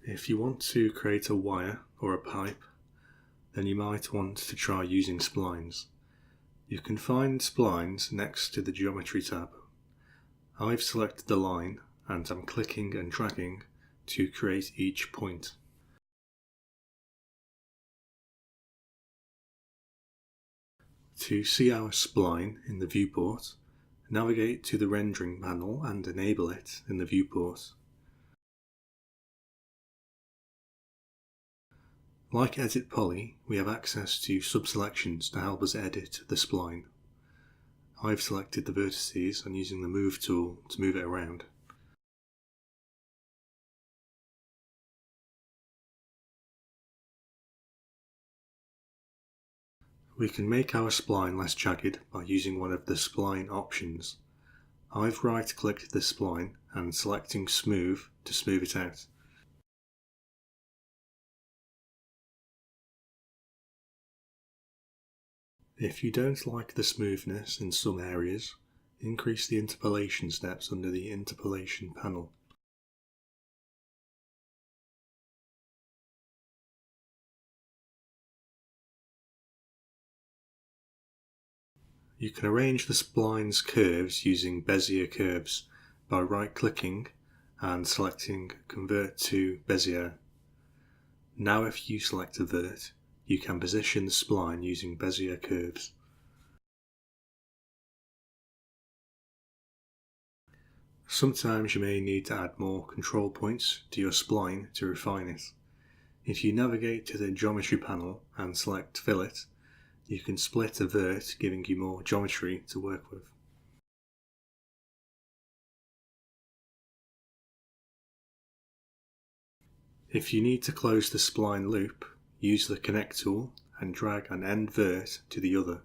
If you want to create a wire or a pipe, then you might want to try using splines. You can find splines next to the Geometry tab. I've selected the line and I'm clicking and dragging to create each point. To see our spline in the viewport, navigate to the rendering panel and enable it in the viewport. Like Edit Poly, we have access to subselections to help us edit the spline. I've selected the vertices and using the Move tool to move it around. We can make our spline less jagged by using one of the spline options. I've right-clicked the spline and selecting Smooth to smooth it out. If you don't like the smoothness in some areas, increase the interpolation steps under the Interpolation panel. You can arrange the spline's curves using Bezier curves by right-clicking and selecting Convert to Bezier. Now if you select a vert, you can position the spline using Bezier curves. Sometimes you may need to add more control points to your spline to refine it. If you navigate to the Geometry panel and select Fillet, you can split a vert, giving you more geometry to work with. If you need to close the spline loop, use the Connect tool and drag an end vert to the other.